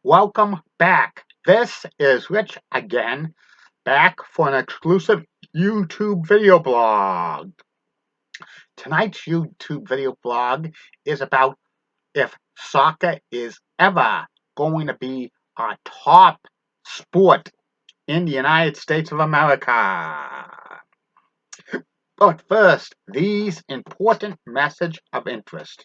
Welcome back. This is Rich again, back for an exclusive YouTube video blog. Tonight's YouTube video blog is about if soccer is ever going to be a top sport in the United States of America. But first, these important message of interest.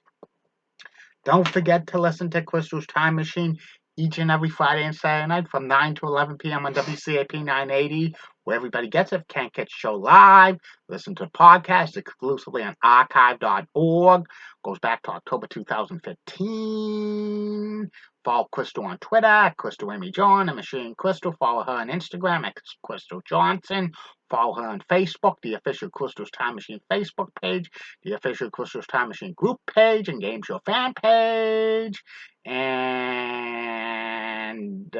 Don't forget to listen to Crystal's Time Machine each and every Friday and Saturday night from 9 to 11 p.m. on WCAP 980, where everybody gets it. Can't catch the show live. Listen to the podcast exclusively on archive.org. Goes back to October 2015. Follow Crystal on Twitter, Crystal Amy John, and Machine Crystal. Follow her on Instagram at Crystal Johnson. Follow her on Facebook, the official Crystal's Time Machine Facebook page, the official Crystal's Time Machine group page, and Game Show fan page. And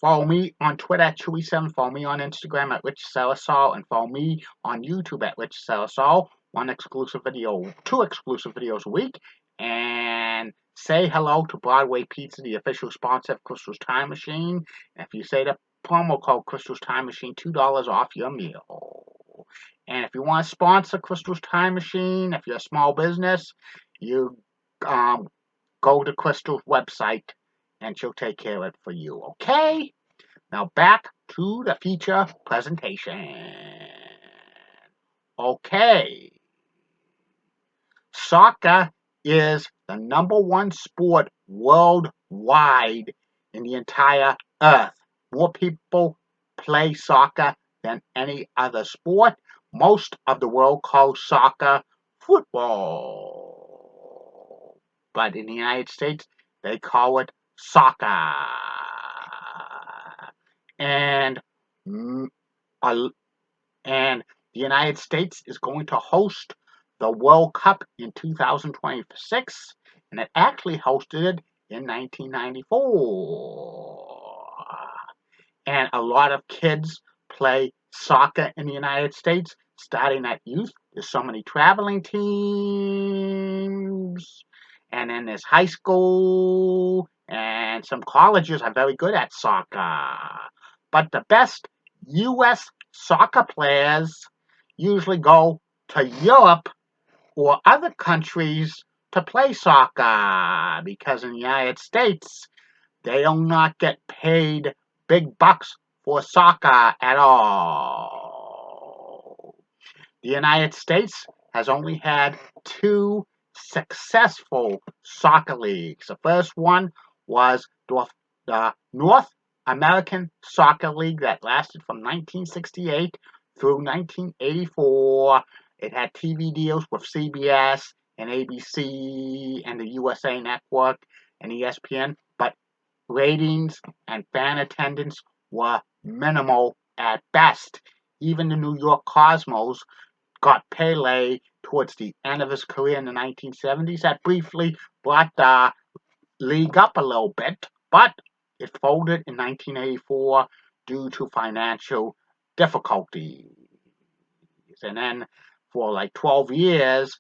follow me on Twitter at Chewy7. Follow me on Instagram at Rich Celisol, and follow me on YouTube at Rich Celisol. Two exclusive videos a week. And say hello to Broadway Pizza, the official sponsor of Crystal's Time Machine. And if you say the promo code Crystal's Time Machine, $2 off your meal. And if you want to sponsor Crystal's Time Machine, if you're a small business, you go to Crystal's website and she'll take care of it for you, okay? Now back to the feature presentation. Okay. Soccer is the number one sport worldwide in the entire earth. More people play soccer than any other sport. Most of the world calls soccer football. But in the United States, they call it soccer. And the United States is going to host the World Cup in 2026, and it actually hosted it in 1994. And a lot of kids play soccer in the United States, starting at youth. There's so many traveling teams, and then there's high school, and some colleges are very good at soccer. But the best U.S. soccer players usually go to Europe or other countries to play soccer, because in the United States, they do not get paid big bucks for soccer at all. The United States has only had two successful soccer leagues. The first one was the North American Soccer League that lasted from 1968 through 1984. It had TV deals with CBS and ABC and the USA Network and ESPN, but ratings and fan attendance were minimal at best. Even the New York Cosmos got Pele towards the end of his career in the 1970s. That briefly brought the league up a little bit, but it folded in 1984 due to financial difficulties. And then for like 12 years,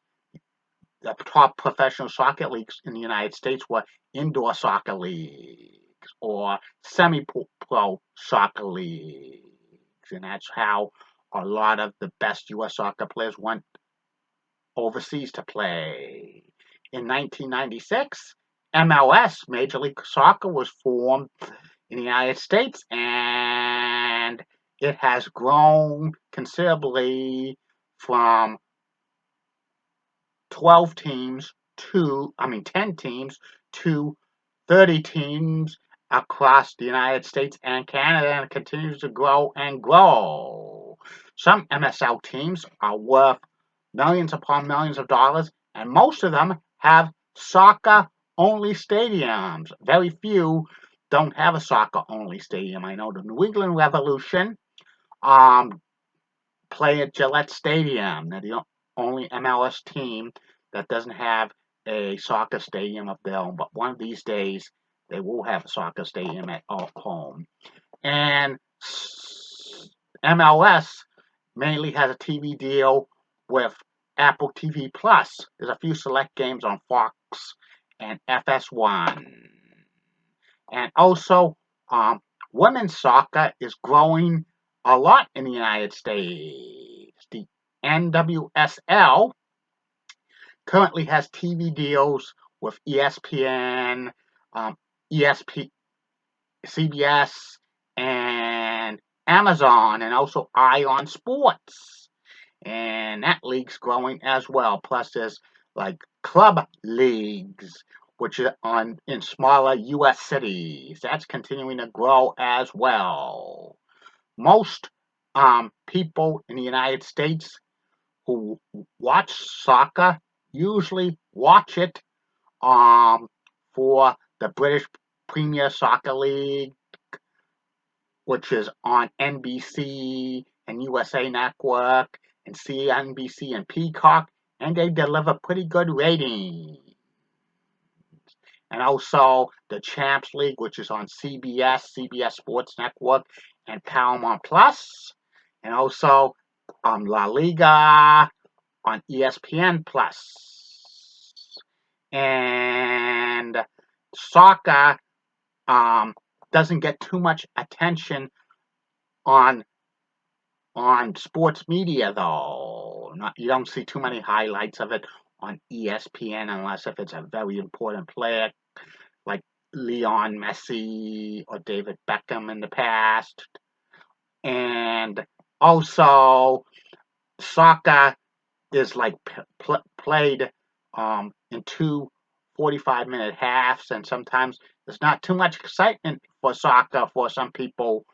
the top professional soccer leagues in the United States were indoor soccer leagues or semi-pro soccer leagues. And that's how a lot of the best U.S. soccer players went overseas to play. In 1996, MLS, Major League Soccer, was formed in the United States, and it has grown considerably from 10 teams to 30 teams across the United States and Canada, and it continues to grow and grow. Some MSL teams are worth millions upon millions of dollars, and most of them have soccer-only stadiums. Very few don't have a soccer-only stadium. I know the New England Revolution play at Gillette Stadium. They're the only MLS team that doesn't have a soccer stadium of their own, but one of these days they will have a soccer stadium at home. And MLS mainly has a TV deal with Apple TV Plus. There's a few select games on Fox and FS1. And also, women's soccer is growing a lot in the United States. The NWSL currently has TV deals with ESPN, ESP, CBS, and Amazon, and also Ion Sports. And that league's growing as well. Plus, there's like club leagues, which are in smaller U.S. cities. That's continuing to grow as well. Most people in the United States who watch soccer usually watch it for the British Premier Soccer League, which is on NBC and USA Network and CNBC and Peacock, and they deliver pretty good ratings. And also the Champs League, which is on CBS Sports Network, and Paramount Plus, and also La Liga on ESPN Plus. And soccer doesn't get too much attention on sports media, though. You don't see too many highlights of it on ESPN unless if it's a very important player like Leon Messi or David Beckham in the past. And also, soccer is like played in two 45-minute halves, and sometimes there's not too much excitement for soccer for some people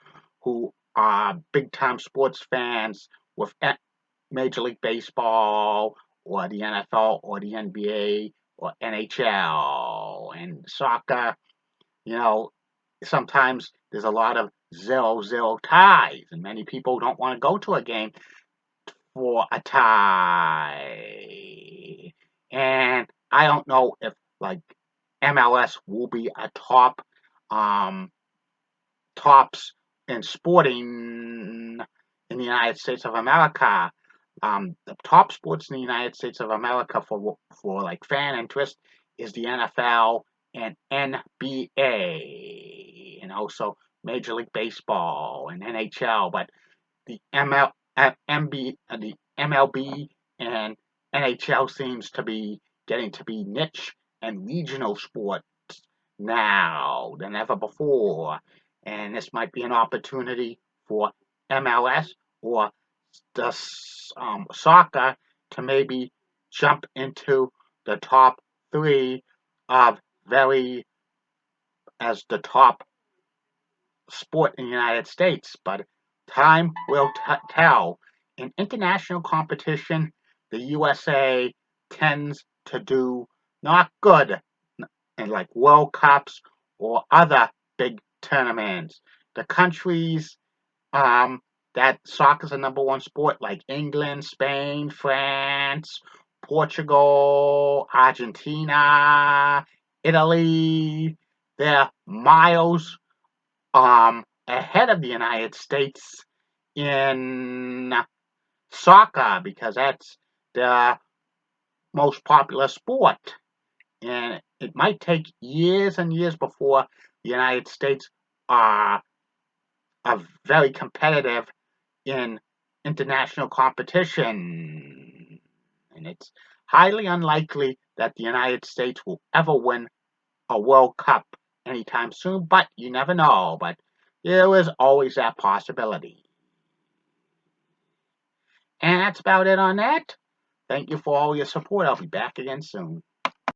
who are big-time sports fans with Major League Baseball or the NFL or the NBA or NHL. And soccer, sometimes there's a lot of 0-0 ties, and many people don't want to go to a game for a tie. And I don't know if like MLS will be a tops in sporting in the United States of America. The top sports in the United States of America for like fan interest is the NFL and NBA, and also Major League Baseball and NHL. But the the MLB and NHL seems to be getting to be niche and regional sports now than ever before. And this might be an opportunity for MLS or the soccer to maybe jump into the top three of as the top sport in the United States. But time will tell. In international competition, the USA tends to do not good in like World Cups or other big tournaments. The countries that soccer is the number one sport, like England, Spain, France, Portugal, Argentina, Italy, they're miles ahead of the United States in soccer because that's the most popular sport. And it might take years and years before the United States are very competitive in international competition. And it's highly unlikely that the United States will ever win a World Cup anytime soon, but you never know. But there is always that possibility. And that's about it on that. Thank you for all your support. I'll be back again soon.